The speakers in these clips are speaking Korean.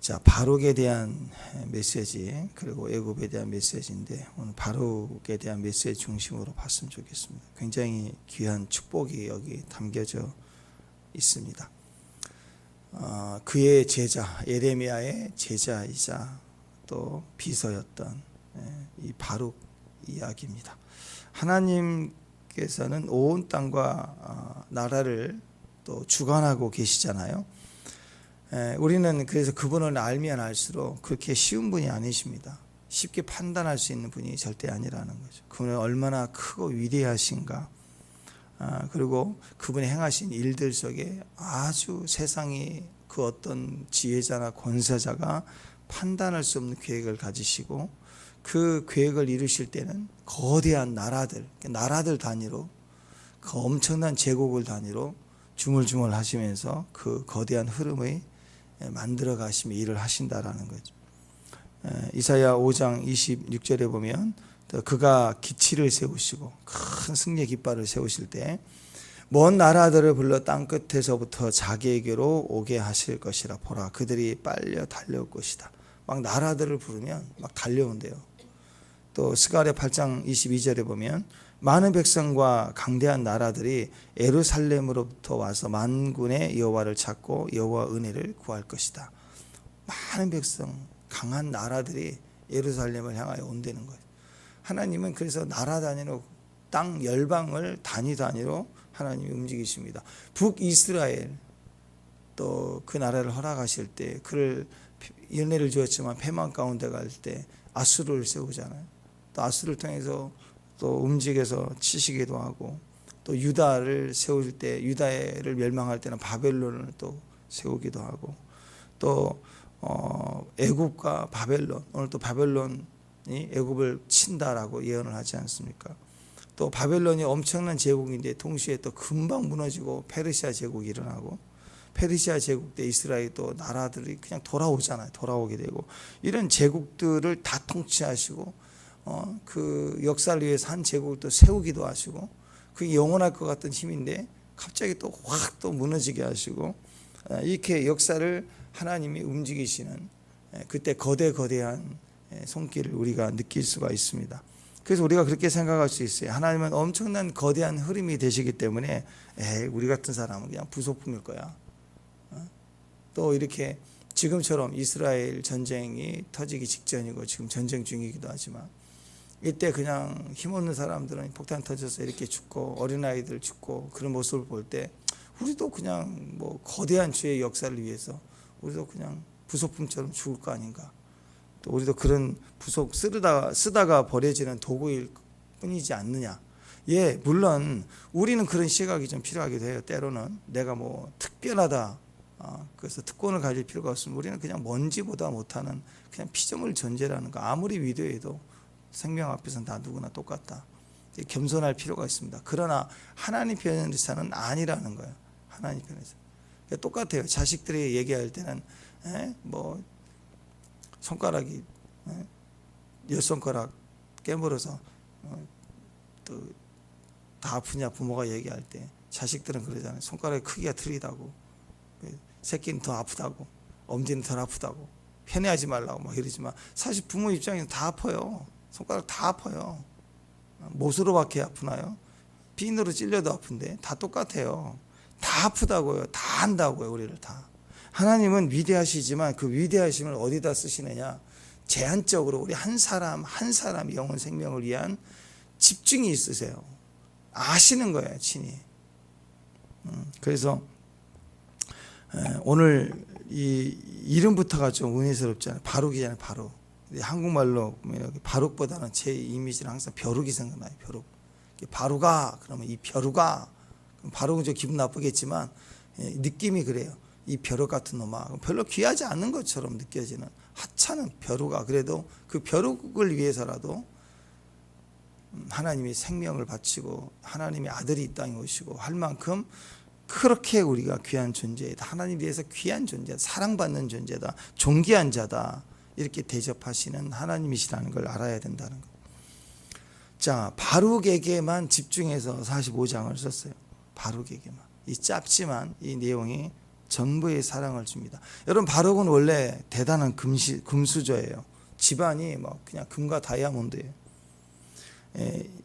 자, 바룩에 대한 메시지, 그리고 애굽에 대한 메시지인데 오늘 바룩에 대한 메시지 중심으로 봤으면 좋겠습니다. 굉장히 귀한 축복이 여기 담겨져 있습니다. 그의 제자, 예레미야의 제자이자 또 비서였던 이 바룩 이야기입니다. 하나님께서는 온 땅과 나라를 또 주관하고 계시잖아요. 우리는 그래서 그분을 알면 알수록 그렇게 쉬운 분이 아니십니다. 쉽게 판단할 수 있는 분이 절대 아니라는 거죠. 그분은 얼마나 크고 위대하신가, 그리고 그분이 행하신 일들 속에 아주 세상이 그 어떤 지혜자나 권세자가 판단할 수 없는 계획을 가지시고 그 계획을 이루실 때는 거대한 나라들 단위로, 그 엄청난 제국을 단위로 주물주물 하시면서 그 거대한 흐름의 만들어 가시며 일을 하신다라는 거죠. 이사야 5장 26절에 보면 그가 기치를 세우시고 큰 승리의 깃발을 세우실 때 먼 나라들을 불러 땅 끝에서부터 자기에게로 오게 하실 것이라. 보라, 그들이 빨려 달려올 것이다. 막 나라들을 부르면 막 달려온대요. 또 스가랴 8장 22절에 보면 많은 백성과 강대한 나라들이 예루살렘으로부터 와서 만군의 여호와를 찾고 여호와 은혜를 구할 것이다. 많은 백성, 강한 나라들이 예루살렘을 향하여 온다는 거예요. 하나님은 그래서 나라 단위로 땅 열방을 단위로 하나님이 움직이십니다. 북이스라엘 또 그 나라를 허락하실 때 그를 은혜를 주었지만 패망 가운데 갈 때 아수르를 세우잖아요. 또 아수르를 통해서 또 움직여서 치시기도 하고, 또 유다를 세울 때 유다를 멸망할 때는 바벨론을 또 세우기도 하고, 또 애굽과 바벨론, 오늘 또 바벨론이 애굽을 친다라고 예언을 하지 않습니까? 또 바벨론이 엄청난 제국인데 동시에 또 금방 무너지고 페르시아 제국이 일어나고, 페르시아 제국 때 이스라엘 또 나라들이 그냥 돌아오잖아요. 돌아오게 되고, 이런 제국들을 다 통치하시고 그 역사를 위해서 한 제국을 또 세우기도 하시고, 그게 영원할 것 같던 힘인데 갑자기 또 확 또 무너지게 하시고, 이렇게 역사를 하나님이 움직이시는 그때 거대한 손길을 우리가 느낄 수가 있습니다. 그래서 우리가 그렇게 생각할 수 있어요. 하나님은 엄청난 거대한 흐름이 되시기 때문에 우리 같은 사람은 그냥 부속품일 거야. 또 이렇게 지금처럼 이스라엘 전쟁이 터지기 직전이고 지금 전쟁 중이기도 하지만, 이때 그냥 힘없는 사람들은 폭탄 터져서 이렇게 죽고 어린아이들 죽고 그런 모습을 볼 때 우리도 그냥 뭐 거대한 주의 역사를 위해서 우리도 그냥 부속품처럼 죽을 거 아닌가. 또 우리도 그런 부속 쓰다가 버려지는 도구일 뿐이지 않느냐. 예, 물론 우리는 그런 시각이 좀 필요하기도 해요. 때로는 내가 뭐 특별하다, 그래서 특권을 가질 필요가 없으면 우리는 그냥 먼지보다 못하는 그냥 피조물 존재라는 거, 아무리 위대해도 생명 앞에서는 다 누구나 똑같다. 겸손할 필요가 있습니다. 그러나 하나님 편에서는 아니라는 거예요. 하나님 편에서 똑같아요. 자식들이 얘기할 때는 뭐 손가락이 10손가락 깨물어서 또 다 아프냐 부모가 얘기할 때 자식들은 그러잖아요. 손가락의 크기가 틀리다고, 새끼는 더 아프다고, 엄지는 덜 아프다고, 편애하지 말라고 막 이러지만 사실 부모 입장에서 다 아파요. 손가락 다 아파요. 못으로 밖에 아프나요? 핀으로 찔려도 아픈데 다 똑같아요. 다 아프다고요. 다 한다고요. 우리를 다. 하나님은 위대하시지만 그 위대하심을 어디다 쓰시느냐, 제한적으로 우리 한 사람 영혼 생명을 위한 집중이 있으세요. 아시는 거예요, 친히. 그래서 오늘 이 이름부터가 좀 은혜스럽잖아요. 바룩이잖아요. 바룩. 한국말로 보면 바룩보다는 제 이미지는 항상 벼룩이 생각나요. 벼룩. 바룩아 그러면 이 벼룩아, 바룩은 좀 기분 나쁘겠지만 느낌이 그래요. 이 벼룩 같은 놈아, 별로 귀하지 않는 것처럼 느껴지는 하찮은 벼룩아. 그래도 그 벼룩을 위해서라도 하나님이 생명을 바치고 하나님의 아들이 이 땅에 오시고 할 만큼 그렇게 우리가 귀한 존재이다. 하나님 위해서 귀한 존재다. 사랑받는 존재다. 존귀한 자다. 이렇게 대접하시는 하나님이시라는 걸 알아야 된다는 것. 자, 바룩에게만 집중해서 45장을 썼어요. 바룩에게만. 이 짧지만 이 내용이 전부의 사랑을 줍니다. 여러분 바룩은 원래 대단한 금수저예요. 집안이 뭐 그냥 금과 다이아몬드예요.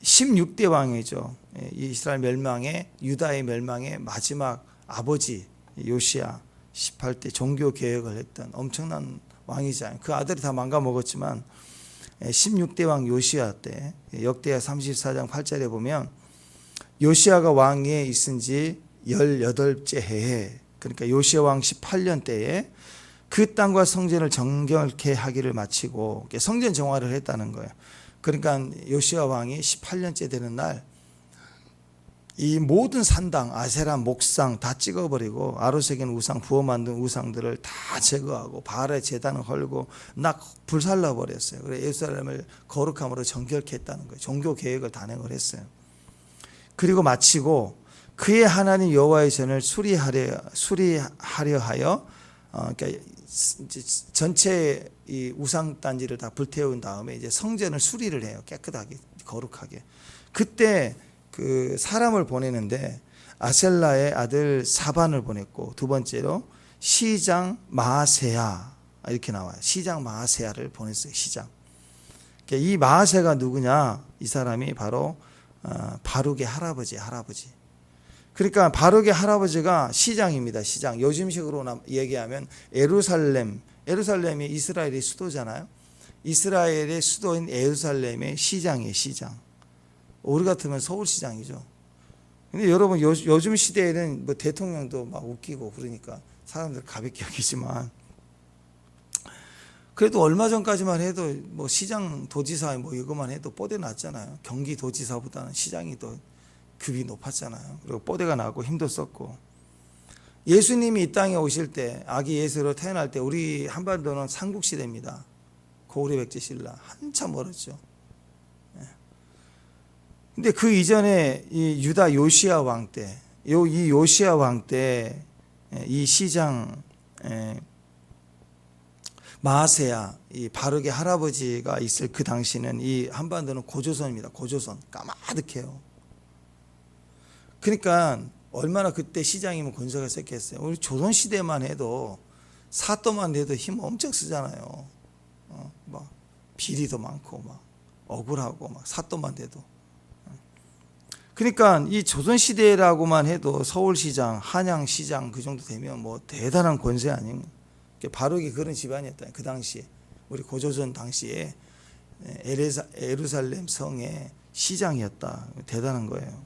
16대 왕이죠. 이스라엘 멸망의 유다의 멸망의 마지막 아버지 요시야 18대 종교 개혁을 했던 엄청난 왕이잖아요. 그 아들이 다 망가먹었지만 16대 왕 요시야 때 역대하 34장 8절에 보면 요시야가 왕위에 있은 지 18째 해에 그러니까 요시야 왕 18년 때에 그 땅과 성전을 정결케 하기를 마치고 성전 정화를 했다는 거예요. 그러니까 요시야 왕이 18년째 되는 날 이 모든 산당, 아세라, 목상 다 찍어버리고 아로새긴 우상, 부어 만든 우상들을 다 제거하고 바알의 제단을 헐고 막 불살라버렸어요. 그래서 예루살렘을 거룩함으로 정결케 했다는 거예요. 종교 계획을 단행을 했어요. 그리고 마치고 그의 하나님 여호와의 전을 수리하려 하여 그러니까 전체 이 우상 단지를 다 불태운 다음에 이제 성전을 수리를 해요. 깨끗하게 거룩하게. 그때 그 사람을 보내는데 아셀라의 아들 사반을 보냈고 두 번째로 시장 마아세야 이렇게 나와요. 시장 마아세야를 보냈어요. 시장. 이 마아세가 누구냐? 이 사람이 바로 바룩의 할아버지. 그러니까 바룩의 할아버지가 시장입니다. 시장. 요즘식으로 얘기하면 예루살렘이 이스라엘의 수도잖아요. 이스라엘의 수도인 예루살렘의 시장이에요. 시장. 우리 같으면 서울시장이죠. 근데 여러분 요즘 시대에는 뭐 대통령도 막 웃기고 그러니까 사람들 가볍게 여기지만 그래도 얼마 전까지만 해도 뭐 시장 도지사 뭐 이것만 해도 뽀대 났잖아요. 경기도지사보다는 시장이 더 급이 높았잖아요. 그리고 뽀대가 나고 힘도 썼고 예수님이 이 땅에 오실 때 아기 예수로 태어날 때 우리 한반도는 삼국시대입니다. 고구려 백제 신라 한참 멀었죠. 근데 그 이전에 이 유다 요시야 왕 때, 이 요시야 왕 때 이 시장 마아세야 이 바룩의 할아버지가 있을 그 당시는 이 한반도는 고조선입니다. 고조선 까마득해요. 그러니까 얼마나 그때 시장이면 권세가 셌겠어요. 우리 조선 시대만 해도 사또만 해도 힘 엄청 쓰잖아요. 막 비리도 많고 막 억울하고 막 사또만 돼도. 그러니까 이 조선시대라고만 해도 서울시장, 한양시장 그 정도 되면 뭐 대단한 권세 아닌가. 바룩이 그런 집안이었다. 그 당시에 우리 고조선 당시에 예루살렘 성의 시장이었다. 대단한 거예요.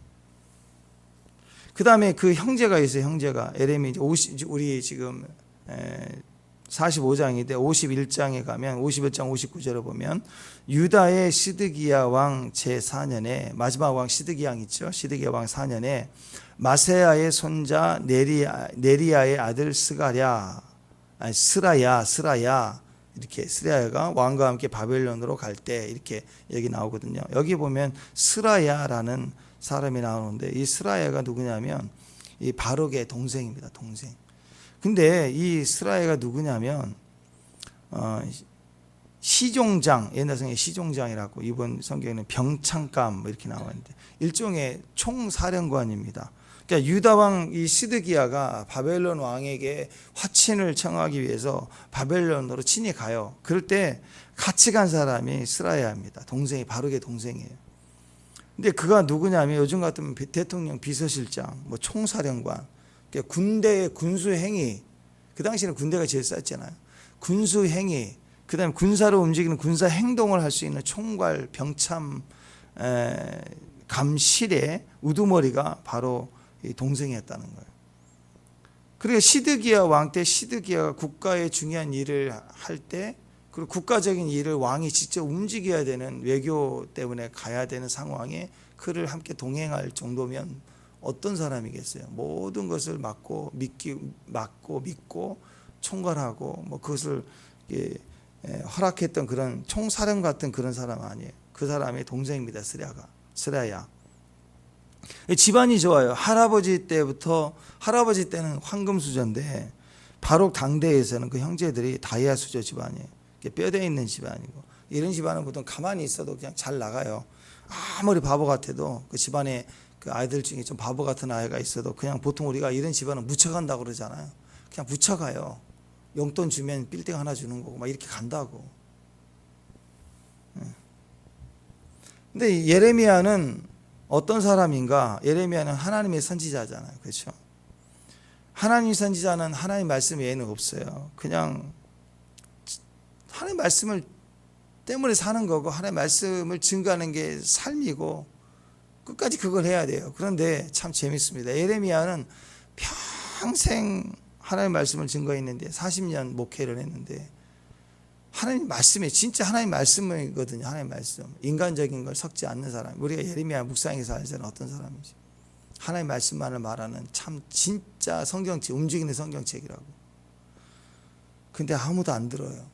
그 다음에 그 형제가 있어요. 형제가 에레미 우리 지금 45장인데 51장에 가면 51장 59절을 보면 유다의 시드기야 왕 제4년에 마지막 왕 시드기야 왕 있죠. 시드기야 왕 4년에 마세야의 손자 네리야의 아들 스라야 이렇게 스라야가 왕과 함께 바벨론으로 갈 때 이렇게 얘기 나오거든요. 여기 보면 스라야라는 사람이 나오는데 이 스라야가 누구냐면 이 바룩의 동생입니다. 동생. 근데 이 스라야가 누구냐면 시종장, 옛날 성경에 시종장이라고 이번 성경에는 병창감 뭐 이렇게 나왔는데 일종의 총사령관입니다. 그러니까 유다 왕 이 시드기야가 바벨론 왕에게 화친을 청하기 위해서 바벨론으로 친히 가요. 그럴 때 같이 간 사람이 스라야입니다. 동생이 바룩의 동생이에요. 근데 그가 누구냐면 요즘 같으면 대통령 비서실장, 뭐 총사령관, 군대의 군수행위, 그 당시에는 군대가 제일 쌌잖아요. 군수행위, 그 다음에 군사로 움직이는 군사 행동을 할 수 있는 총괄 병참 감실의 우두머리가 바로 이 동생이었다는 거예요. 그리고 시드기야 왕 때 시드기야가 국가의 중요한 일을 할 때 그리고 국가적인 일을 왕이 직접 움직여야 되는 외교 때문에 가야 되는 상황에 그를 함께 동행할 정도면 어떤 사람이겠어요? 모든 것을 믿고 총괄하고 뭐 그것을 허락했던 그런 총사령 같은 그런 사람 아니에요. 그 사람의 동생입니다. 스라야. 집안이 좋아요. 할아버지 때는 황금 수저인데 바룩 당대에서는 그 형제들이 다이아 수저 집안이에요. 뼈대 있는 집안이고 이런 집안은 보통 가만히 있어도 그냥 잘 나가요. 아무리 바보 같아도 그 집안에 그 아이들 중에 좀 바보 같은 아이가 있어도 그냥 보통 우리가 이런 집안은 묻혀간다고 그러잖아요. 그냥 묻혀가요. 용돈 주면 빌딩 하나 주는 거고 막 이렇게 간다고. 근데 예레미야는 어떤 사람인가? 예레미야는 하나님의 선지자잖아요. 그렇죠? 하나님 선지자는 하나님 말씀 외에는 없어요. 그냥 하나님 말씀을 때문에 사는 거고 하나님 말씀을 증거하는 게 삶이고 끝까지 그걸 해야 돼요. 그런데 참 재밌습니다. 예레미야는 평생 하나님 말씀을 증거했는데 40년 목회를 했는데 하나님 말씀에 진짜 하나님 말씀이거든요. 하나님 말씀. 인간적인 걸 섞지 않는 사람. 우리가 예레미야 묵상에서 알잖아요. 어떤 사람인지. 하나님 말씀만을 말하는 참 진짜 성경책, 움직이는 성경책이라고. 근데 아무도 안 들어요.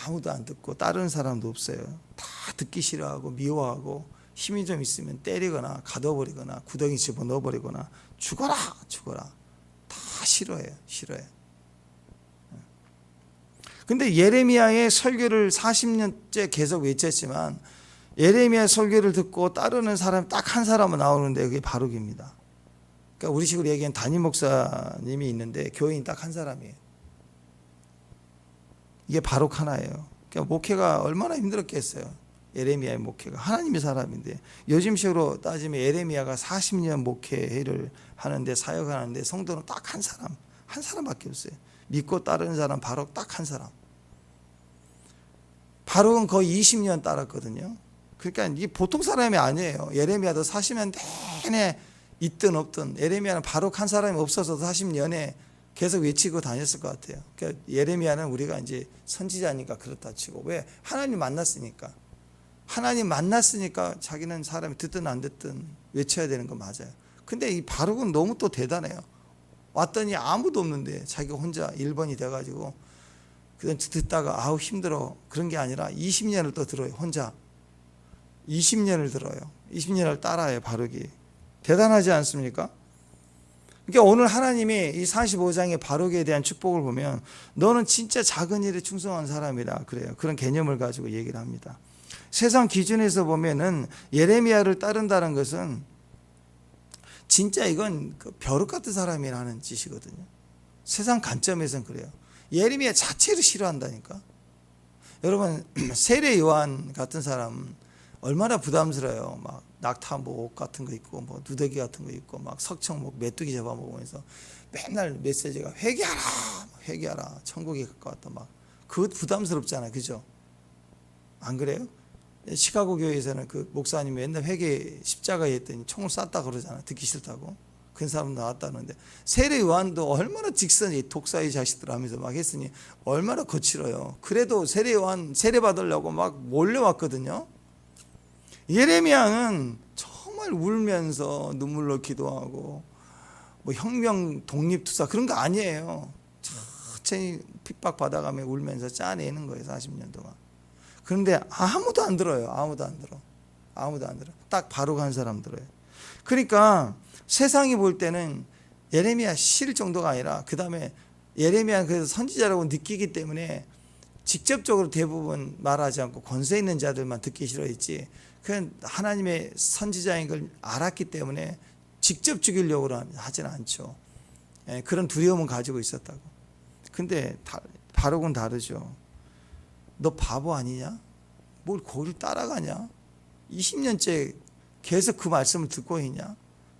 아무도 안 듣고 따르는 사람도 없어요. 다 듣기 싫어하고 미워하고 힘이 좀 있으면 때리거나 가둬버리거나 구덩이 집어넣어버리거나 죽어라 다 싫어해요. 근데 예레미야의 설교를 40년째 계속 외쳤지만 예레미야 설교를 듣고 따르는 사람 딱 한 사람은 나오는데 그게 바룩입니다. 그러니까 우리 식으로 얘기하면 담임 목사님이 있는데 교인 딱 한 사람이에요. 이게 바룩 하나예요. 그러니까 목회가 얼마나 힘들었겠어요. 예레미야의 목회가 하나님의 사람인데 요즘 식으로 따지면 예레미야가 40년 목회를 하는데 사역하는데 성도는 딱 한 사람밖에 없어요. 믿고 따르는 사람 바룩 딱 한 사람. 바룩은 거의 20년 따랐거든요. 그러니까 이게 보통 사람이 아니에요. 예레미야도 40년 내내 있든 없든 예레미야는 바룩 한 사람이 없어서도 40년에 계속 외치고 다녔을 것 같아요. 그러니까 예레미야는 우리가 이제 선지자니까 그렇다 치고 왜 하나님 만났으니까 자기는 사람이 듣든 안 듣든 외쳐야 되는 거 맞아요. 근데 이 바룩은 너무 또 대단해요. 왔더니 아무도 없는데 자기가 혼자 1번이 돼가지고 그냥 듣다가 아우 힘들어 그런 게 아니라 20년을 또 들어요. 혼자 20년을 들어요. 20년을 따라해요. 바룩이 대단하지 않습니까? 그러니까 오늘 하나님이 이 45장의 바룩에 대한 축복을 보면 너는 진짜 작은 일에 충성한 사람이다 그래요. 그런 개념을 가지고 얘기를 합니다. 세상 기준에서 보면은 예레미야를 따른다는 것은 진짜 이건 벼룩 같은 사람이라는 짓이거든요. 세상 관점에서는 그래요. 예레미야 자체를 싫어한다니까. 여러분 세례 요한 같은 사람 얼마나 부담스러워요. 막 낙타목 옷 같은 거 입고 뭐 누더기 같은 거 입고 막 석청목 메뚜기 잡아먹으면서 맨날 메시지가 회개하라 천국에 가까웠다 막 그것 부담스럽잖아요. 그죠? 안 그래요? 시카고 교회에서는 그 목사님이 맨날 회개 십자가에 했더니 총을 쐈다 그러잖아요. 듣기 싫다고. 그런 사람 나왔다는데 세례 요한도 얼마나 직선이 독사의 자식들 하면서 막 했으니 얼마나 거칠어요. 그래도 세례 요한 세례 받으려고 막 몰려왔거든요. 예레미야는 정말 울면서 눈물로 기도하고 뭐 혁명 독립투사 그런 거 아니에요. 천천히 핍박 받아가며 울면서 짜내는 거예요. 40년 동안. 그런데 아무도 안 들어요. 아무도 안 들어. 딱 바룩 한 사람 들어요. 그러니까 세상이 볼 때는 예레미야 싫을 정도가 아니라 그 다음에 예레미야는 그래서 선지자라고 느끼기 때문에 직접적으로 대부분 말하지 않고 권세 있는 자들만 듣기 싫어했지 그냥 하나님의 선지자인 걸 알았기 때문에 직접 죽이려고 하지는 않죠. 그런 두려움은 가지고 있었다고. 근데 바룩은 다르죠. 너 바보 아니냐? 뭘 거기를 따라가냐? 20년째 계속 그 말씀을 듣고 있냐?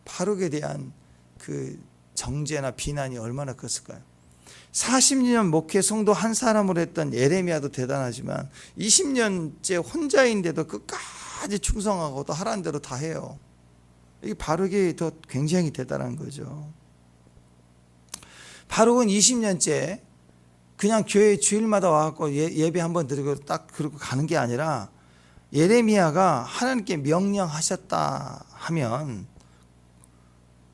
바룩에 대한 그 정죄나 비난이 얼마나 컸을까요? 40년 목회 성도 한 사람으로 했던 예레미야도 대단하지만 20년째 혼자인데도 끝까지 충성하고 또 하라는 대로 다 해요. 이 바룩이 더 굉장히 대단한 거죠. 바룩은 20년째 그냥 교회 주일마다 와갖고 예배 한번 드리고 딱 그러고 가는 게 아니라 예레미야가 하나님께 명령하셨다 하면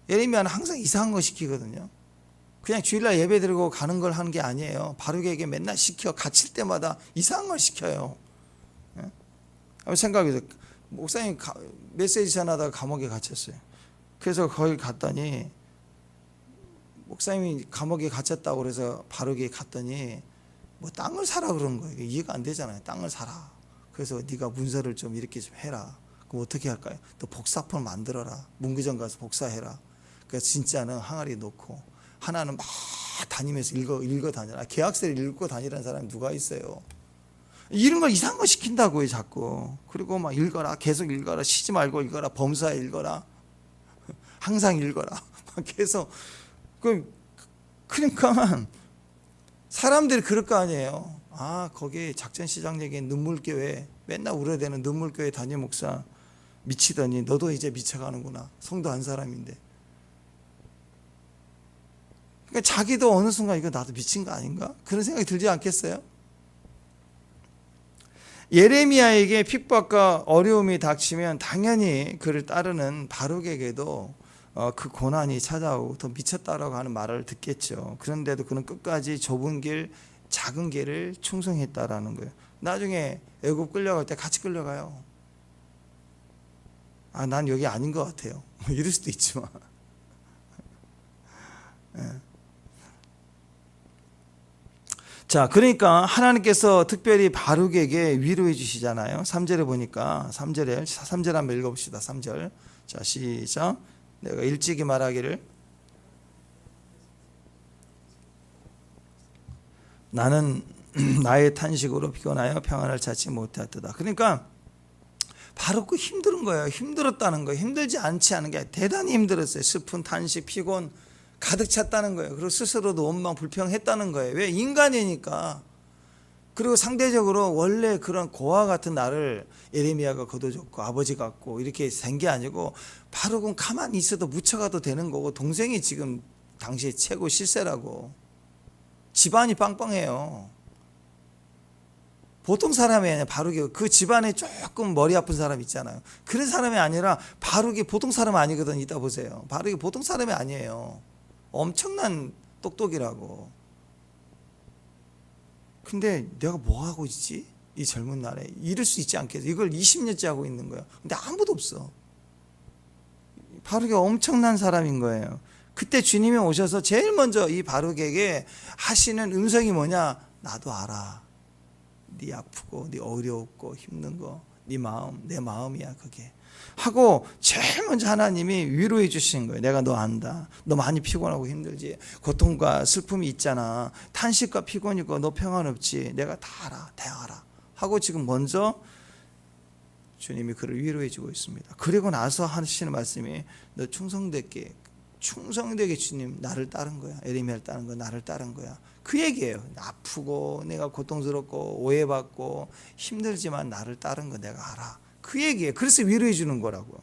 예레미야는 항상 이상한 거 시키거든요. 그냥 주일날 예배 드리고 가는 걸 하는 게 아니에요. 바룩에게 맨날 시켜 갇힐 때마다 이상한 걸 시켜요. 한번 생각해보세요. 목사님 메시지 전하다가 감옥에 갇혔어요. 그래서 거기 갔더니 목사님이 감옥에 갇혔다고 그래서 바룩이 갔더니 뭐 땅을 사라 그런 거예요. 이해가 안 되잖아요. 땅을 사라. 그래서 네가 문서를 좀 이렇게 좀 해라. 그럼 어떻게 할까요? 또 복사폰 만들어라. 문구점 가서 복사해라. 그래서 진짜는 항아리에 넣고 하나는 막 다니면서 읽어 다녀라. 계약서를 읽고 다니라는 사람이 누가 있어요? 이런 걸 이상한 거 시킨다고요, 자꾸. 그리고 막 읽어라, 계속 읽어라, 쉬지 말고 읽어라, 범사에 읽어라, 항상 읽어라, 막 계속. 그러니까 사람들이 그럴 거 아니에요. 아, 거기 작전시장역에 눈물교회, 맨날 울어대는 눈물교회 담임 목사 미치더니 너도 이제 미쳐가는구나. 성도 한 사람인데. 그러니까 자기도 어느 순간 이거 나도 미친 거 아닌가? 그런 생각이 들지 않겠어요? 예레미야에게 핍박과 어려움이 닥치면 당연히 그를 따르는 바룩에게도 그 고난이 찾아오고 더 미쳤다라고 하는 말을 듣겠죠. 그런데도 그는 끝까지 좁은 길, 작은 길을 충성했다라는 거예요. 나중에 애굽 끌려갈 때 같이 끌려가요. 아, 난 여기 아닌 것 같아요. 이럴 수도 있지만. 자, 그러니까 하나님께서 특별히 바룩에게 위로해 주시잖아요. 3절에 보니까 3절 한번 읽어봅시다. 3절. 자, 시작. 내가 일찍이 말하기를 나는 나의 탄식으로 피곤하여 평안을 찾지 못하였다. 그러니까 바룩도 힘든 거예요. 힘들었다는 거예요. 힘들지 않지 않은 게 대단히 힘들었어요. 슬픈 탄식, 피곤 가득 찼다는 거예요. 그리고 스스로도 원망 불평했다는 거예요. 왜? 인간이니까. 그리고 상대적으로 원래 그런 고아 같은 나를 예레미야가 거둬줬고 아버지 같고 이렇게 된 게 아니고 바룩은 가만히 있어도 묻혀가도 되는 거고 동생이 지금 당시 최고 실세라고. 집안이 빵빵해요. 보통 사람이 아니라 바룩이 그 집안에 조금 머리 아픈 사람 있잖아요. 그런 사람이 아니라 바룩이 보통 사람 아니거든. 이따 보세요. 바룩이 보통 사람이 아니에요. 엄청난 똑똑이라고. 근데 내가 뭐 하고 있지? 이 젊은 날에 이럴 수 있지 않겠어? 이걸 20년째 하고 있는 거야. 근데 아무도 없어. 바룩이 엄청난 사람인 거예요. 그때 주님이 오셔서 제일 먼저 이 바룩에게 하시는 음성이 뭐냐? 나도 알아. 네 아프고 네 어렵고 힘든 거 네 마음, 내 마음이야 그게. 하고 제일 먼저 하나님이 위로해 주신 거예요. 내가 너 안다. 너 많이 피곤하고 힘들지. 고통과 슬픔이 있잖아. 탄식과 피곤이고 너 평안없지. 내가 다 알아. 다 알아. 하고 지금 먼저 주님이 그를 위로해 주고 있습니다. 그리고 나서 하시는 말씀이 너 충성되게 주님 나를 따른 거야. 예레미야를 따른 거야. 나를 따른 거야. 그 얘기예요. 아프고 내가 고통스럽고 오해받고 힘들지만 나를 따른 거 내가 알아. 그 얘기예요. 그래서 위로해 주는 거라고.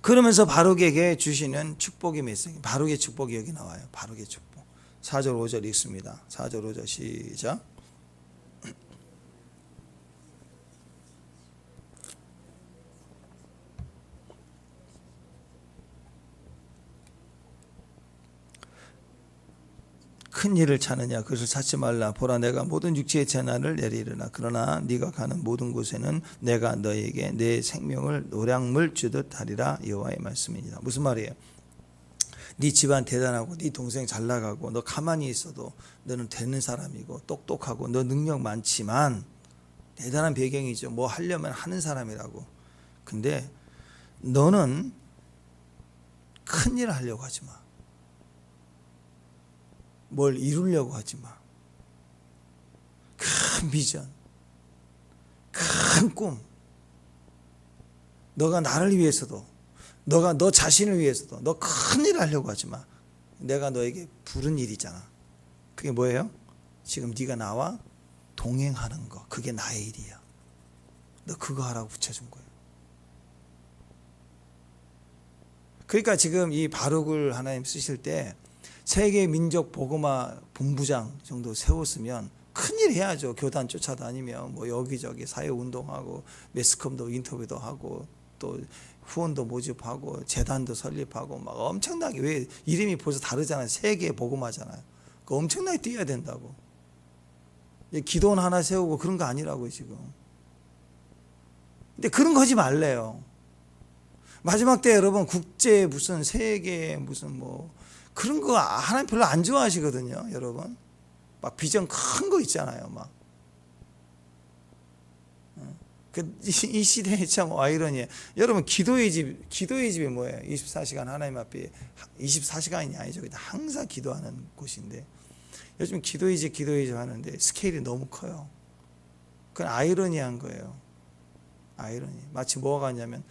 그러면서 바룩에게 주시는 축복의 메시지. 바룩의 축복이 여기 나와요. 바룩의 축복. 4절 5절 읽습니다. 4절 5절 시작. 큰 일을 찾느냐 그것을 찾지 말라. 보라 내가 모든 육체의 재난을 내리리라. 그러나 네가 가는 모든 곳에는 내가 너에게 내 생명을 노량물 주듯 하리라. 여호와의 말씀입니다. 무슨 말이에요? 네 집안 대단하고 네 동생 잘 나가고 너 가만히 있어도 너는 되는 사람이고 똑똑하고 너 능력 많지만 대단한 배경이죠. 뭐 하려면 하는 사람이라고. 근데 너는 큰 일을 하려고 하지 마. 뭘 이루려고 하지 마. 큰 비전, 큰 꿈. 너가 나를 위해서도, 너가 너 자신을 위해서도 너 큰 일을 하려고 하지 마. 내가 너에게 부른 일이잖아. 그게 뭐예요? 지금 네가 나와 동행하는 거. 그게 나의 일이야. 너 그거 하라고 붙여준 거예요. 그러니까 지금 이 바룩을 하나님 쓰실 때 세계 민족 복음화 본부장 정도 세웠으면 큰일 해야죠. 교단 쫓아다니며 뭐 여기저기 사회 운동하고 매스컴도 인터뷰도 하고 또 후원도 모집하고 재단도 설립하고 막 엄청나게. 왜 이름이 벌써 다르잖아요. 세계 복음화잖아요. 그 엄청나게 뛰어야 된다고. 기도원 하나 세우고 그런 거 아니라고요 지금. 근데 그런 거 하지 말래요. 마지막 때 여러분 국제 무슨 세계 무슨 뭐 그런 거 하나님 별로 안 좋아하시거든요, 여러분. 막 비전 큰 거 있잖아요, 막. 이 시대에 참 아이러니해요. 여러분 기도의 집이 뭐예요? 24시간 하나님 앞에 24시간이 아니죠. 항상 기도하는 곳인데 요즘 기도의 집 하는데 스케일이 너무 커요. 그건 아이러니한 거예요. 아이러니. 마치 뭐가 같냐면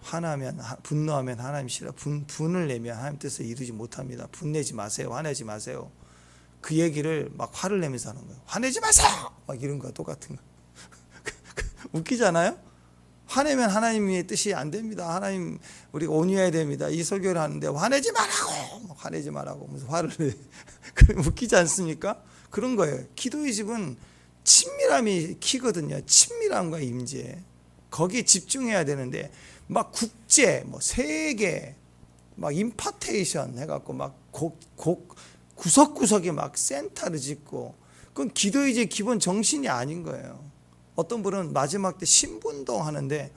화나면 분노하면 하나님 싫어. 분을 내면 하나님 뜻을 이루지 못합니다. 분내지 마세요. 화내지 마세요. 그 얘기를 막 화를 내면서 하는 거예요. 화내지 마세요. 막 이런 거 똑같은 거. 웃기잖아요. 화내면 하나님의 뜻이 안 됩니다. 하나님 우리가 온유해야 됩니다. 이 설교를 하는데 화내지 말라고. 화내지 말라고. 무슨 화를 내. 웃기지 않습니까? 그런 거예요. 기도의 집은 친밀함이 키거든요. 친밀함과 임재. 거기에 집중해야 되는데 막 국제, 뭐 세계, 막 임파테이션 해갖고 막 구석구석에 막 센터를 짓고 그건 기도의 집 기본 정신이 아닌 거예요. 어떤 분은 마지막 때 신분동 하는데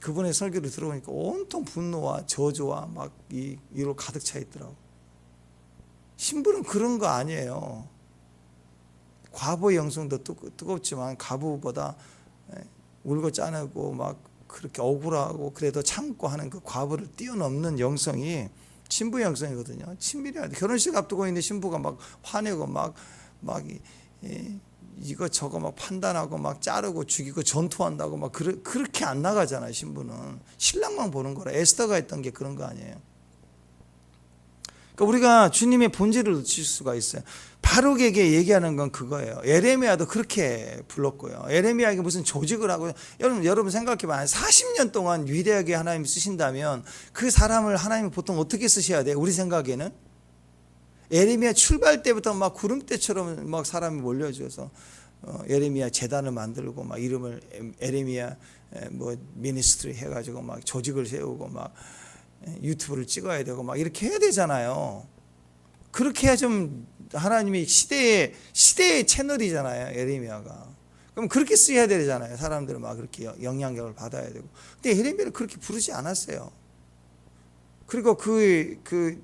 그분의 설교를 들어보니까 온통 분노와 저주와 막 이로 가득 차 있더라고. 신분은 그런 거 아니에요. 과부의 영성도 뜨겁지만 과부보다 울고 짜내고 막 그렇게 억울하고 그래도 참고 하는 그 과부를 뛰어넘는 영성이 신부 영성이거든요. 친밀해야 돼. 결혼식 앞두고 있는데 신부가 막 화내고 막 이거 저거 막 판단하고 막 자르고 죽이고 전투한다고 막 그렇게 안 나가잖아요. 신부는 신랑만 보는 거라. 에스더가 했던 게 그런 거 아니에요. 그러니까 우리가 주님의 본질을 놓칠 수가 있어요. 바룩에게 얘기하는 건 그거예요. 에레미야도 그렇게 불렀고요. 에레미야에게 무슨 조직을 하고 여러분 생각해봐요. 40년 동안 위대하게 하나님이 쓰신다면 그 사람을 하나님이 보통 어떻게 쓰셔야 돼요? 우리 생각에는 에레미야 출발 때부터 막 구름대처럼 막 사람이 몰려줘서 에레미야 재단을 만들고 막 이름을 에레미야 뭐 미니스트리 해가지고 막 조직을 세우고 막 유튜브를 찍어야 되고 막 이렇게 해야 되잖아요. 그렇게 해야 좀 하나님이 시대의 채널이잖아요. 에레미야가. 그럼 그렇게 쓰여야 되잖아요. 사람들은 막 그렇게 영향력을 받아야 되고. 근데 에레미야를 그렇게 부르지 않았어요. 그리고 그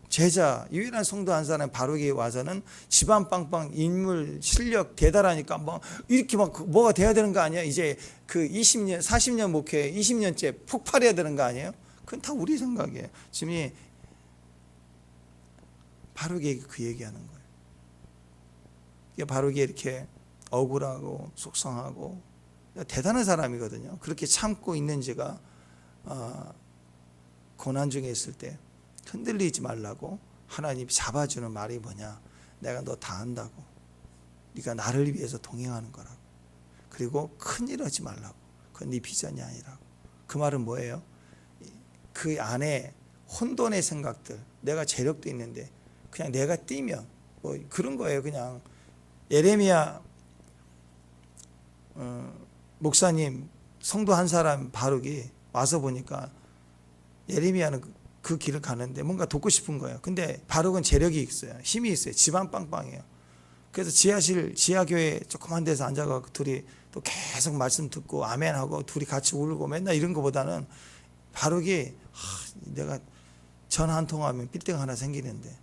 제자 유일한 성도 한 사람 바룩이 와서는 집안 빵빵 인물 실력 대단하니까 뭐 이렇게 막 뭐가 돼야 되는 거 아니야? 이제 그 20년 40년 목회 20년째 폭발해야 되는 거 아니에요? 그건 다 우리 생각이에요. 지금 바룩이 그 얘기하는 거예요. 바룩이 이렇게 억울하고 속상하고 대단한 사람이거든요. 그렇게 참고 있는지가 고난 중에 있을 때 흔들리지 말라고 하나님이 잡아주는 말이 뭐냐? 내가 너 다 안다고. 네가 나를 위해서 동행하는 거라고. 그리고 큰일 하지 말라고. 그건 네 비전이 아니라고. 그 말은 뭐예요? 그 안에 혼돈의 생각들, 내가 재력도 있는데 그냥 내가 뛰면 뭐 그런 거예요. 그냥 예레미야 목사님 성도 한 사람 바룩이 와서 보니까 예레미야는 그 길을 가는데 뭔가 돕고 싶은 거예요. 근데 바룩은 재력이 있어요. 힘이 있어요. 집안 빵빵해요. 그래서 지하교회 조그만 데서 앉아가지고 둘이 또 계속 말씀 듣고 아멘하고 둘이 같이 울고 맨날 이런 거보다는 바룩이 내가 전화 한 통하면 빌딩 하나 생기는데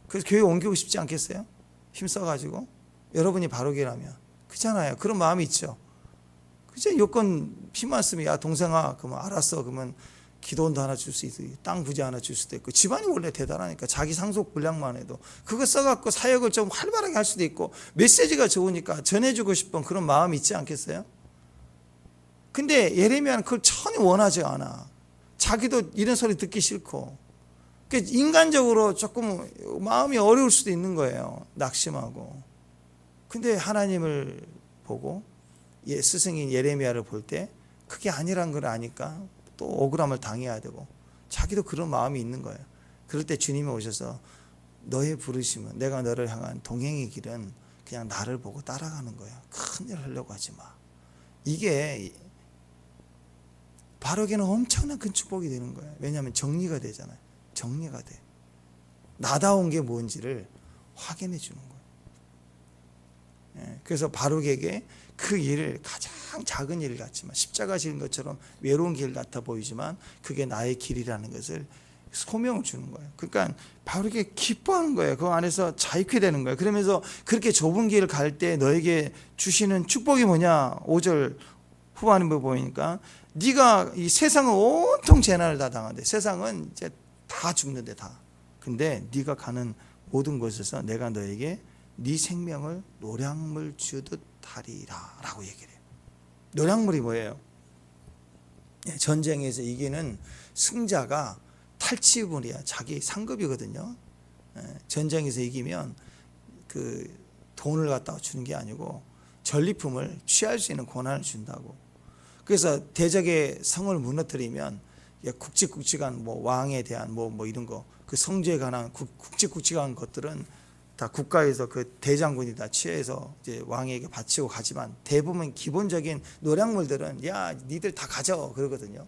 그래서 교회 옮기고 싶지 않겠어요? 힘써가지고 여러분이 바룩이라면 그렇잖아요. 그런 마음이 있죠. 그죠? 요건 힘만 쓰면 야 동생아 그러면 알았어 그러면 기도원도 하나 줄 수 있고 땅 부지 하나 줄 수도 있고 집안이 원래 대단하니까 자기 상속 분량만 해도 그거 써갖고 사역을 좀 활발하게 할 수도 있고 메시지가 좋으니까 전해주고 싶은 그런 마음이 있지 않겠어요? 근데 예레미야는 그걸 전혀 원하지 않아. 자기도 이런 소리 듣기 싫고 인간적으로 조금 마음이 어려울 수도 있는 거예요. 낙심하고. 근데 하나님을 보고 스승인 예레미야를 볼 때 그게 아니란 걸 아니까 또 억울함을 당해야 되고 자기도 그런 마음이 있는 거예요. 그럴 때 주님이 오셔서 너의 부르심은 내가 너를 향한 동행의 길은 그냥 나를 보고 따라가는 거야. 큰일 하려고 하지 마. 이게 바룩에는 엄청난 큰 축복이 되는 거예요. 왜냐하면 정리가 되잖아요. 정리가 돼. 나다운 게 뭔지를 확인해 주는 거예요. 그래서 바룩에게 그 일을 가장 작은 일 같지만 십자가 지는 것처럼 외로운 길 같아 보이지만 그게 나의 길이라는 것을 소명을 주는 거예요. 그러니까 바룩이 기뻐하는 거예요. 그 안에서 자유케 되는 거예요. 그러면서 그렇게 좁은 길을 갈 때 너에게 주시는 축복이 뭐냐? 5절 후반부에 보니까 네가 이 세상은 온통 재난을 다 당한대. 세상은 이제 다 죽는데 다. 근데 네가 가는 모든 곳에서 내가 너에게 네 생명을 노량물 주듯 하리라 라고 얘기를 해요. 노량물이 뭐예요? 전쟁에서 이기는 승자가 탈취물이야. 자기 상급이거든요. 전쟁에서 이기면 그 돈을 갖다가 주는 게 아니고 전리품을 취할 수 있는 권한을 준다고. 그래서 대적의 성을 무너뜨리면 굵직굵직한 뭐 왕에 대한 뭐 이런 거, 그 성주에 관한 굵직굵직한 것들은 다 국가에서 그 대장군이 다 취해서 이제 왕에게 바치고 가지만, 대부분 기본적인 노량물들은 야 니들 다 가져 그러거든요.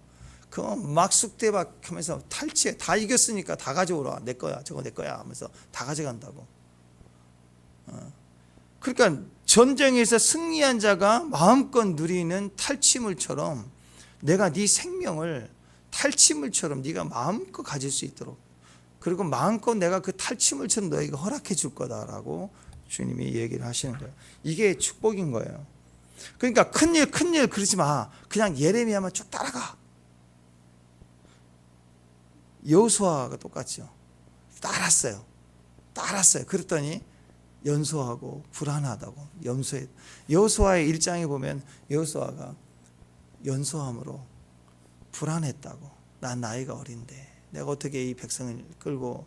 그거 막 쑥대박하면서 탈취해. 다 이겼으니까 다 가져오라. 내 거야 저거 내 거야 하면서 다 가져간다고. 그러니까 전쟁에서 승리한 자가 마음껏 누리는 탈취물처럼 내가 네 생명을 탈취물처럼 네가 마음껏 가질 수 있도록, 그리고 마음껏 내가 그 탈취물처럼 너에게 허락해 줄 거다라고 주님이 얘기를 하시는 거예요. 이게 축복인 거예요. 그러니까 큰일 그러지 마. 그냥 예레미야만 쭉 따라가. 여호수아가 똑같죠. 따랐어요. 그랬더니 연소하고 불안하다고. 여호수아의 1장에 보면 여호수아가 연소함으로 불안했다고. 난 나이가 어린데 내가 어떻게 이 백성을 끌고,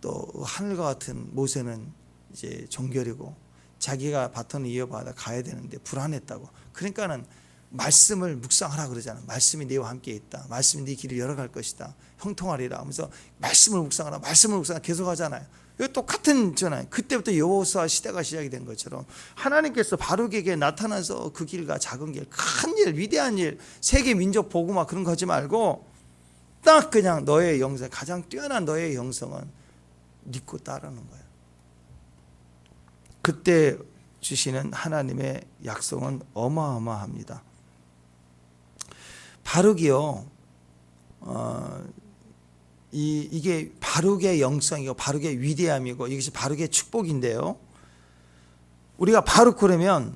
또 하늘과 같은 모세는 이제 종결이고 자기가 바톤을 이어받아 가야 되는데 불안했다고. 그러니까는 말씀을 묵상하라 그러잖아. 말씀이 네와 함께 있다. 말씀이 네 길을 열어갈 것이다. 형통하리라 하면서 말씀을 묵상하라 계속 하잖아요. 이거 똑같은 전환. 그때부터 여호수아 시대가 시작이 된 것처럼 하나님께서 바룩에게 나타나서 그 길과 작은 길, 큰 일, 위대한 일, 세계 민족 복음화 그런 거 하지 말고 딱 그냥 너의 영성, 가장 뛰어난 너의 영성은 믿고 따르는 거예요. 그때 주시는 하나님의 약속은 어마어마합니다. 바룩이요, 이게 바룩의 영성이고 바룩의 위대함이고 이것이 바룩의 축복인데요. 우리가 바룩 그러면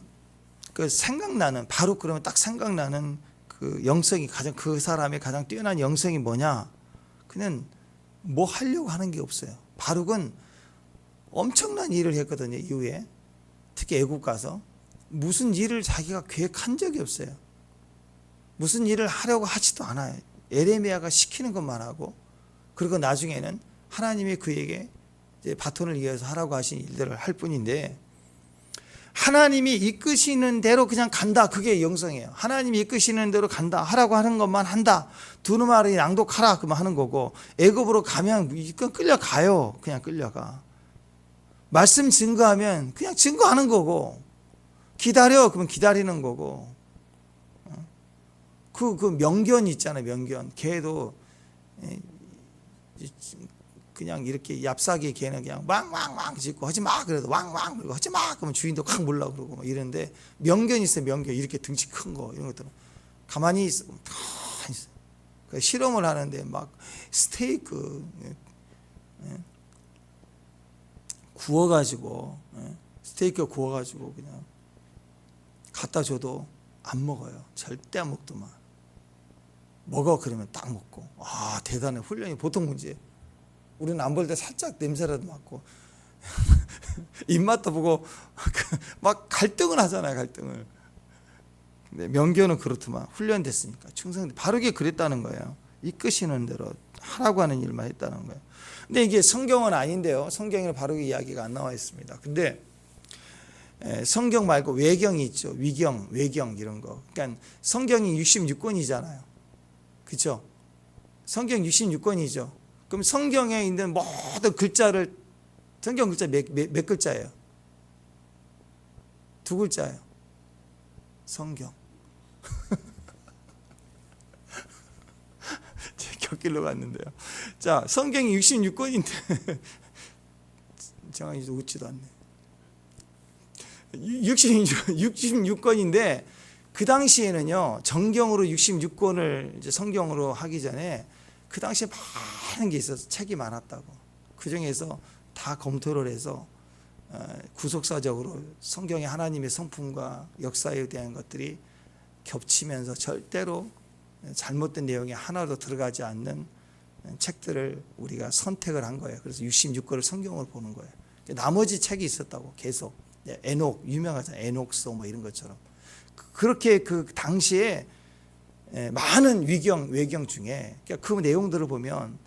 그 생각나는, 바룩 그러면 딱 생각나는 그 영성이, 가장 그 사람의 가장 뛰어난 영성이 뭐냐? 그냥 뭐 하려고 하는 게 없어요. 바룩은 엄청난 일을 했거든요. 이후에 특히 애국 가서 무슨 일을 자기가 계획한 적이 없어요. 무슨 일을 하려고 하지도 않아요. 예레미야가 시키는 것만 하고, 그리고 나중에는 하나님이 그에게 이제 바톤을 이어서 하라고 하신 일들을 할 뿐인데, 하나님이 이끄시는 대로 그냥 간다. 그게 영성이에요. 하나님이 이끄시는 대로 간다. 하라고 하는 것만 한다. 두루마리 낭독하라. 그만 하는 거고, 애굽으로 가면 끌려가요. 그냥 끌려가. 말씀 증거하면 그냥 증거하는 거고, 기다려. 그러면 기다리는 거고. 그 명견 있잖아요. 명견. 걔도 그냥 이렇게 얍사게 걔는 그냥 왕왕왕 짖고 하지 마 그래도 왕왕 그러고 하지 마 그러면 주인도 확 몰라 그러고 막 이러는데, 명견이 있어요. 명견 이렇게 등치 큰 거 이런 것들은 가만히 있어. 그러니까 실험을 하는데 막 스테이크 구워가지고 스테이크 구워가지고 그냥 갖다 줘도 안 먹어요. 절대 안 먹더만. 먹어 그러면 딱 먹고. 아 대단해. 훈련이 보통 문제예요. 우리는 안 볼 때 살짝 냄새라도 맡고 입맛도 보고 막 갈등을 하잖아요. 갈등을. 근데 명견은 그렇더만. 훈련됐으니까 충성. 바르게 그랬다는 거예요. 이끄시는 대로 하라고 하는 일만 했다는 거예요. 근데 이게 성경은 아닌데요. 성경에는 바르게 이야기가 안 나와 있습니다. 근데 성경 말고 외경이 있죠. 위경, 외경 이런 거. 그러니까 성경이 66권이잖아요. 그렇죠? 성경 66권이죠. 그럼 성경에 있는 모든 글자를, 성경 글자 몇 글자예요? 2글자예요. 성경. 제 곁길로 갔는데요. 자, 성경이 66권인데 정확히 웃지도 않네. 66권인데 그 당시에는요, 정경으로 66권을 이제 성경으로 하기 전에 그 당시에 많은 게 있어서 책이 많았다고. 그 중에서 다 검토를 해서 구속사적으로 성경의 하나님의 성품과 역사에 대한 것들이 겹치면서 절대로 잘못된 내용이 하나도 들어가지 않는 책들을 우리가 선택을 한 거예요. 그래서 66권을 성경으로 보는 거예요. 나머지 책이 있었다고 계속. 에녹 유명하잖아요. 에녹서 뭐 이런 것처럼. 그렇게 그 당시에 많은 외경 중에 그 내용들을 보면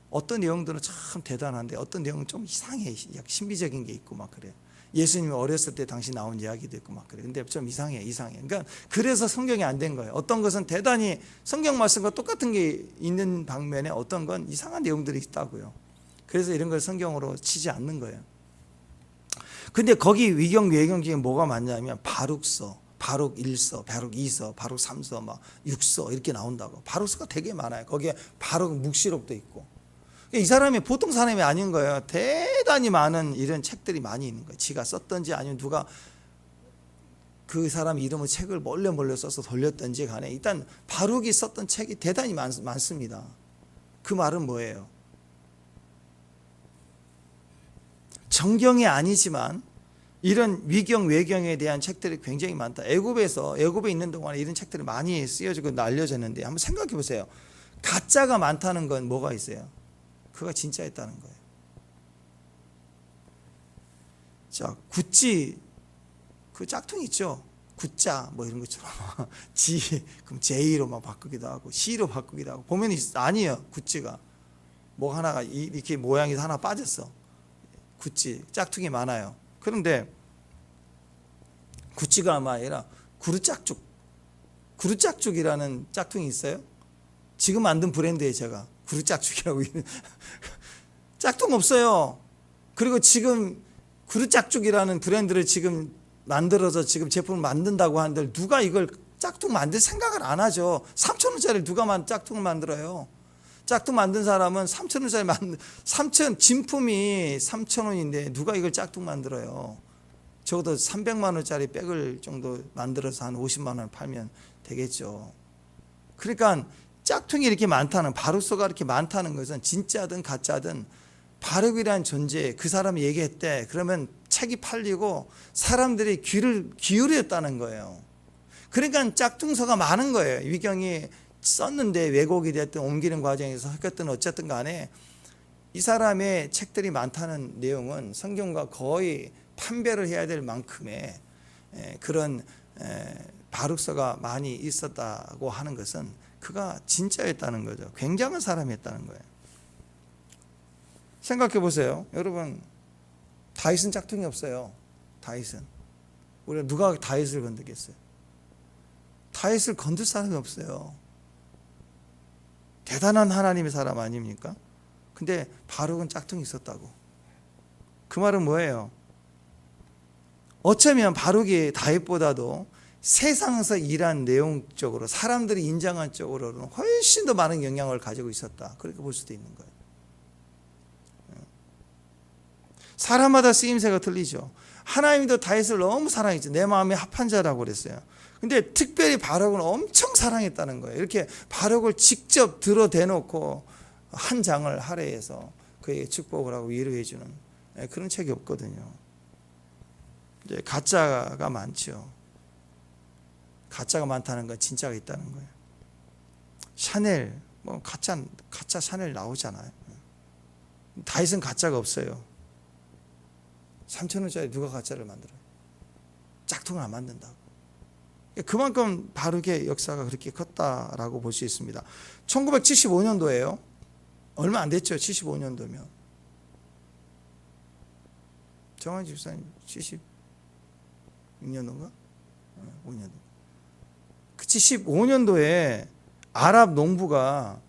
어떤 내용들은 참 대단한데 어떤 내용은 좀 이상해. 신비적인 게 있고 막 그래요. 예수님이 어렸을 때 당시 나온 이야기도 있고 막 그래요. 근데 좀 이상해. 그러니까 그래서 성경이 안 된 거예요. 어떤 것은 대단히 성경 말씀과 똑같은 게 있는 방면에 어떤 건 이상한 내용들이 있다고요. 그래서 이런 걸 성경으로 치지 않는 거예요. 근데 거기 외경 중에 뭐가 많냐면 바룩서, 바룩 1서, 바룩 2서, 바룩 3서, 막 6서 이렇게 나온다고. 바룩서가 되게 많아요. 거기에 바룩 묵시록도 있고. 이 사람이 보통 사람이 아닌 거예요. 대단히 많은 이런 책들이 많이 있는 거예요. 지가 썼던지 아니면 누가 그 사람 이름을 책을 몰래 써서 돌렸던지 간에 일단 바룩이 썼던 책이 대단히 많습니다. 그 말은 뭐예요? 정경이 아니지만 이런 위경 외경에 대한 책들이 굉장히 많다. 애굽에 있는 동안에 이런 책들이 많이 쓰여지고 알려졌는데 한번 생각해 보세요. 가짜가 많다는 건 뭐가 있어요? 그가 진짜였다는 거예요. 자, 구찌 그 짝퉁 있죠? 구자 뭐 이런 것처럼 그럼 J로 막 바꾸기도 하고 C로 바꾸기도 하고 보면 아니에요. 구찌가 뭐 하나가 이렇게 모양이 하나 빠졌어. 구찌 짝퉁이 많아요. 그런데 구찌가 아니라 구루짝죽이라는 짝퉁이 있어요. 지금 만든 브랜드에 제가 구루짝죽이라고 짝퉁 없어요. 그리고 지금 구루짝죽이라는 브랜드를 지금 만들어서 지금 제품을 만든다고 하는데 누가 이걸 짝퉁 만들 생각을 안 하죠. 3,000원짜리 누가 짝퉁을 만들어요. 짝퉁 만든 사람은 3,000원짜리 진품이 3,000원인데 누가 이걸 짝퉁 만들어요. 적어도 300만 원짜리 백을 정도 만들어서 한 50만 원 팔면 되겠죠. 그러니까 짝퉁이 이렇게 많다는, 바룩서가 이렇게 많다는 것은 진짜든 가짜든 바룩이라는 존재, 그 사람이 얘기했대. 그러면 책이 팔리고 사람들이 귀를 기울였다는 거예요. 그러니까 짝퉁서가 많은 거예요. 위경이 썼는데 왜곡이 됐든 옮기는 과정에서 섞였든 어쨌든 간에 이 사람의 책들이 많다는 내용은 성경과 거의 판별을 해야 될 만큼의 그런 바룩서가 많이 있었다고 하는 것은 그가 진짜였다는 거죠. 굉장한 사람이었다는 거예요. 생각해 보세요. 여러분, 다윗은 짝퉁이 없어요. 다윗은. 우리가 누가 다윗을 건드겠어요? 다윗을 건들 사람이 없어요. 대단한 하나님의 사람 아닙니까? 근데 바룩은 짝퉁이 있었다고. 그 말은 뭐예요? 어쩌면 바룩이 다윗보다도 세상에서 일한 내용적으로 사람들이 인정한 쪽으로는 훨씬 더 많은 영향을 가지고 있었다. 그렇게 볼 수도 있는 거예요. 사람마다 쓰임새가 틀리죠. 하나님도 다윗을 너무 사랑했죠. 내 마음에 합한 자라고 그랬어요. 근데 특별히 바룩은 엄청 사랑했다는 거예요. 이렇게 바룩을 직접 들어 대놓고 한 장을 할애해서 그에게 축복을 하고 위로해 주는 그런 책이 없거든요. 이제 가짜가 많죠. 가짜가 많다는 건 진짜가 있다는 거예요. 샤넬 뭐 가짜 샤넬 나오잖아요. 다윗은 가짜가 없어요. 3,000원짜리 누가 가짜를 만들어요? 짝퉁을 안 만든다고. 그만큼 바룩의 역사가 그렇게 컸다라고 볼 수 있습니다. 1975년도예요. 얼마 안 됐죠. 75년도면. 정한 집사님 76년도인가? 5년도. 그 75년도에 아랍 농부가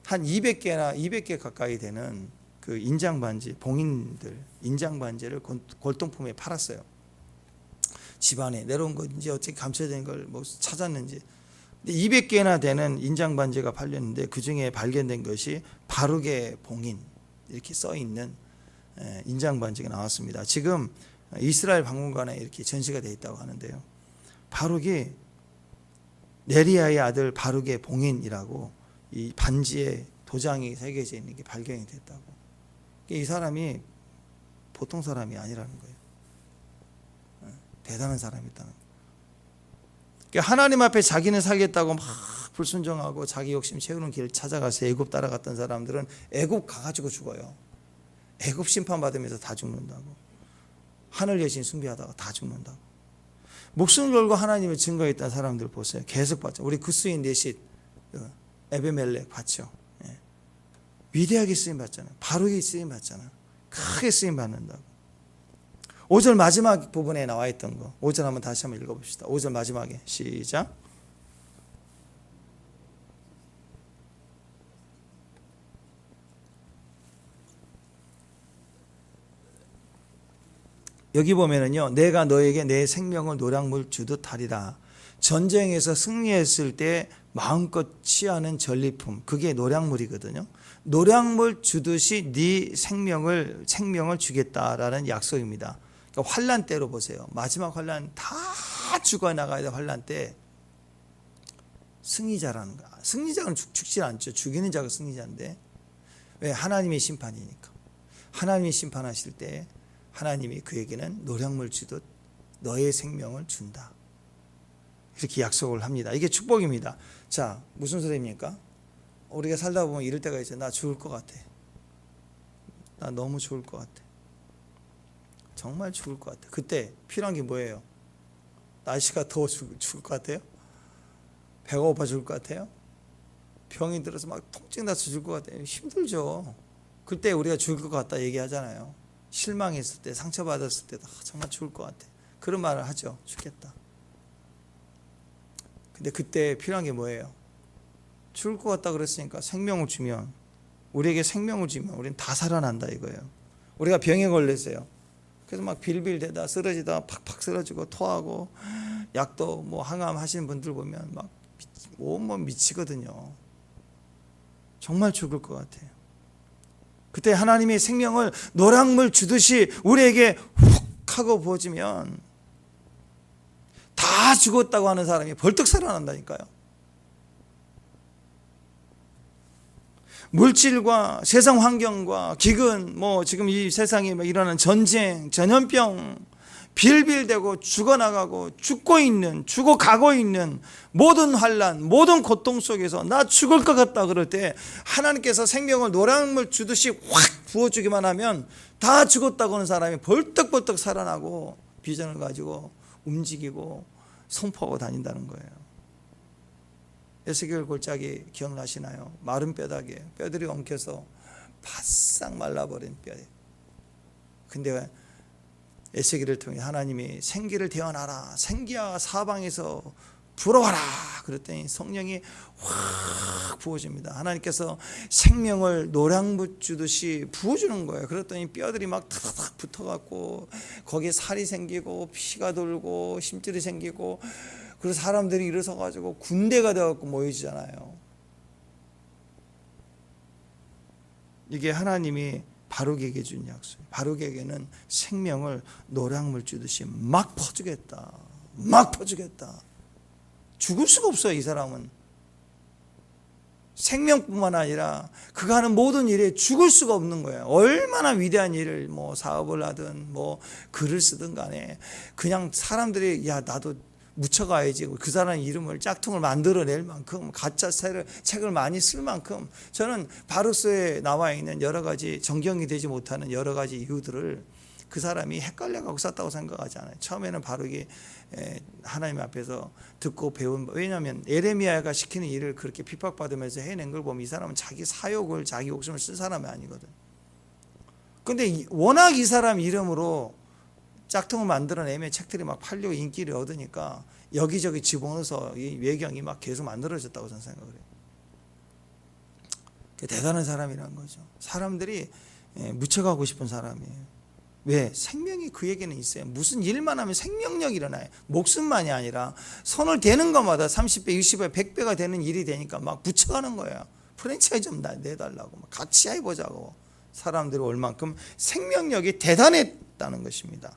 한 200개 가까이 되는 그 인장반지, 봉인들, 인장반지를 골동품에 팔았어요. 집안에 내려온 건지 어떻게 감춰진 걸 뭐 찾았는지. 근데 200개나 되는 인장반지가 팔렸는데 그 중에 발견된 것이 바룩의 봉인 이렇게 써 있는 인장반지가 나왔습니다. 지금 이스라엘 박물관에 이렇게 전시가 되어 있다고 하는데요. 바룩이 네리아의 아들 바룩의 봉인이라고 이 반지에 도장이 새겨져 있는 게 발견이 됐다고. 이 사람이 보통 사람이 아니라는 거예요. 대단한 사람이었다는 거예요. 하나님 앞에 자기는 살겠다고 막 불순종하고 자기 욕심 채우는 길 찾아가서 애굽 따라갔던 사람들은 애굽 가가지고 죽어요. 애굽 심판 받으면서 다 죽는다고. 하늘 여신 숭배하다가 다 죽는다고. 목숨을 걸고 하나님을 증거했던 사람들 보세요. 계속 봤죠. 우리 구스인 넷이 에베멜렉 봤죠. 예. 위대하게 쓰임 받잖아요. 바르게 쓰임 받잖아요. 크게 쓰임 받는다고. 5절 마지막 부분에 나와 있던 거 5절 한번 다시 한번 읽어봅시다. 5절 마지막에 시작. 여기 보면은요, 내가 너에게 내 생명을 노량물 주듯 하리라. 전쟁에서 승리했을 때 마음껏 취하는 전리품, 그게 노량물이거든요. 노량물 주듯이 네 생명을 주겠다라는 약속입니다. 그러니까 환난 때로 보세요. 마지막 환난 다 죽어나가야 될 환난 때 승리자라는 거야. 승리자는 죽지 않죠. 죽이는 자가 승리자인데, 왜? 하나님의 심판이니까. 하나님이 심판하실 때 하나님이 그에게는 노량물 주듯 너의 생명을 준다. 이렇게 약속을 합니다. 이게 축복입니다. 자, 무슨 소리입니까? 우리가 살다 보면 이럴 때가 있어요. 나 죽을 것 같아. 나 너무 죽을 것 같아. 정말 죽을 것 같아. 그때 필요한 게 뭐예요? 날씨가 더워 죽을 것 같아요? 배가 고파 죽을 것 같아요? 병이 들어서 막 통증 나서 죽을 것 같아요? 힘들죠. 그때 우리가 죽을 것 같다 얘기하잖아요. 실망했을 때, 상처받았을 때 정말 죽을 것 같아. 그런 말을 하죠. 죽겠다. 근데 그때 필요한 게 뭐예요? 죽을 것 같다 그랬으니까 생명을 주면, 우리에게 생명을 주면 우리는 다 살아난다 이거예요. 우리가 병에 걸렸어요. 그래서 막 빌빌대다 쓰러지다 팍팍 쓰러지고 토하고, 약도 뭐 항암 하시는 분들 보면 막 온몸 미치거든요. 정말 죽을 것 같아요. 그때 하나님의 생명을 노량물 주듯이 우리에게 훅 하고 부어지면 다 죽었다고 하는 사람이 벌떡 살아난다니까요. 물질과 세상 환경과 기근, 뭐 지금 이 세상에 일어나는 전쟁, 전염병, 빌빌대고 죽어나가고 죽어가고 있는 모든 환난, 모든 고통 속에서 나 죽을 것 같다 그럴 때 하나님께서 생명을 노량물 주듯이 확 부어주기만 하면 다 죽었다고 하는 사람이 벌떡벌떡 살아나고 비전을 가지고 움직이고 선포하고 다닌다는 거예요. 에스겔 골짜기 기억나시나요? 마른 뼈다귀에 뼈들이 엉켜서 바싹 말라버린 뼈. 근데 에스겔을 통해 하나님이 생기를 대언하라, 생기야 사방에서 불어와라 그랬더니 성령이 확 부어집니다. 하나님께서 생명을 노량물 주듯이 부어주는 거예요. 그랬더니 뼈들이 막 타닥 붙어갖고 거기에 살이 생기고 피가 돌고 심줄이 생기고, 그래서 사람들이 일어서가지고 군대가 되어갖고 모이잖아요. 이게 하나님이 바룩에게 준 약속. 바룩에게는 생명을 노량물 주듯이 막 퍼주겠다. 막 퍼주겠다. 죽을 수가 없어요. 이 사람은 생명뿐만 아니라 그가 하는 모든 일에 죽을 수가 없는 거예요. 얼마나 위대한 일을 뭐 사업을 하든 뭐 글을 쓰든 간에 그냥 사람들이 야 나도 묻혀가야지, 그 사람 이름을 짝퉁을 만들어낼 만큼 가짜 책을 많이 쓸 만큼, 저는 바루스에 나와 있는 여러 가지 정경이 되지 못하는 여러 가지 이유들을 그 사람이 헷갈려가고 썼다고 생각하지 않아요. 처음에는 바룩이 하나님 앞에서 듣고 배운, 왜냐하면 에레미야가 시키는 일을 그렇게 핍박받으면서 해낸 걸 보면 이 사람은 자기 사욕을, 자기 욕심을 쓴 사람이 아니거든. 근데 워낙 이 사람 이름으로 짝퉁을 만들어내면 책들이 막 팔리고 인기를 얻으니까 여기저기 집어넣어서 이 외경이 막 계속 만들어졌다고 저는 생각을 해요. 대단한 사람이라는 거죠. 사람들이 묻혀가고 싶은 사람이에요. 왜? 생명이 그에게는 있어요. 무슨 일만 하면 생명력이 일어나요. 목숨만이 아니라 손을 대는 것마다 30배, 60배, 100배가 되는 일이 되니까 막 묻혀가는 거예요. 프랜차이즈 좀 내달라고, 막 같이 해보자고. 사람들이 올 만큼 생명력이 대단했다는 것입니다.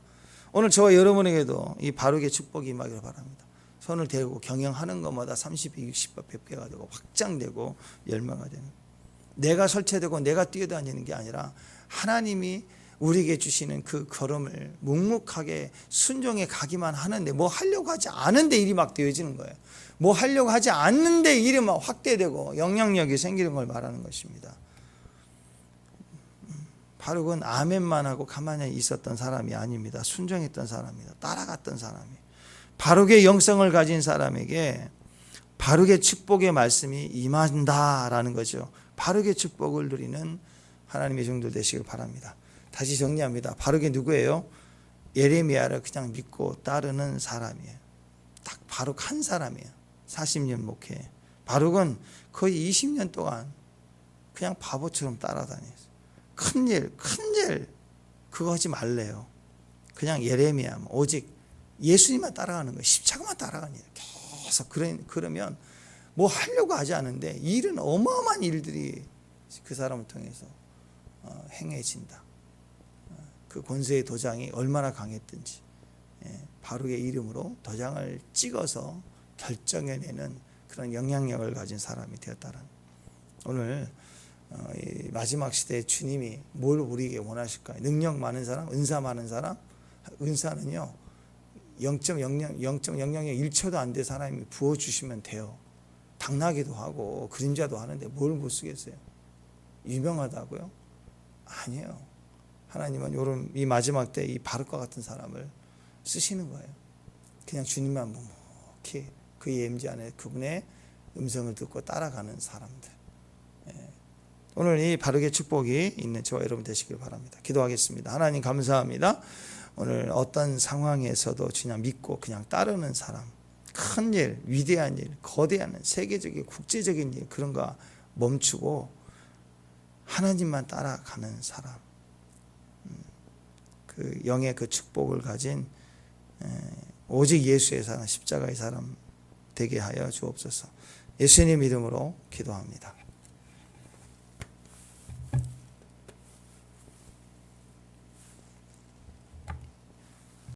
오늘 저와 여러분에게도 이 바룩의 축복이 임하기를 바랍니다. 손을 대고 경영하는 것마다 30배, 60배, 100배가 되고 확장되고 열매가 되는, 내가 설치되고 내가 뛰어다니는 게 아니라 하나님이 우리에게 주시는 그 걸음을 묵묵하게 순종해 가기만 하는데, 뭐 하려고 하지 않은데 일이 막 되어지는 거예요. 뭐 하려고 하지 않는데 일이 막 확대되고 영향력이 생기는 걸 말하는 것입니다. 바룩은 아멘만 하고 가만히 있었던 사람이 아닙니다. 순종했던 사람입니다. 따라갔던 사람이. 바룩의 영성을 가진 사람에게 바룩의 축복의 말씀이 임한다라는 거죠. 바룩의 축복을 누리는 하나님의 종들 되시길 바랍니다. 다시 정리합니다. 바룩이 누구예요? 예레미야를 그냥 믿고 따르는 사람이에요. 딱 바룩 한 사람이에요. 40년 목회. 바룩은 거의 20년 동안 그냥 바보처럼 따라다녔어요. 큰일 그거 하지 말래요. 그냥 예레미야 오직 예수님만 따라가는 거예요. 십자가만 따라가는 거예요. 계속 그러면 뭐 하려고 하지 않은데 일은 어마어마한 일들이 그 사람을 통해서 행해진다. 그 권세의 도장이 얼마나 강했든지 바룩의 이름으로 도장을 찍어서 결정해내는 그런 영향력을 가진 사람이 되었다는. 오늘 이 마지막 시대에 주님이 뭘 우리에게 원하실까요? 능력 많은 사람, 은사 많은 사람. 은사는요 0.001초도 안 된 사람이 부어주시면 돼요. 당나귀도 하고 그림자도 하는데 뭘 못 쓰겠어요? 유명하다고요? 아니에요. 하나님은 이 마지막 때 이 바룩과 같은 사람을 쓰시는 거예요. 그냥 주님만 묵묵히 그의 임재 안에 그분의 음성을 듣고 따라가는 사람들. 오늘 이 바룩의 축복이 있는 저와 여러분 되시길 바랍니다. 기도하겠습니다. 하나님 감사합니다. 오늘 어떤 상황에서도 그냥 믿고 그냥 따르는 사람, 큰 일, 위대한 일, 거대한 일, 세계적인 국제적인 일 그런 거 멈추고 하나님만 따라가는 사람, 그 영의 그 축복을 가진 오직 예수의 사람, 십자가의 사람 되게 하여 주옵소서. 예수님 이름으로 기도합니다.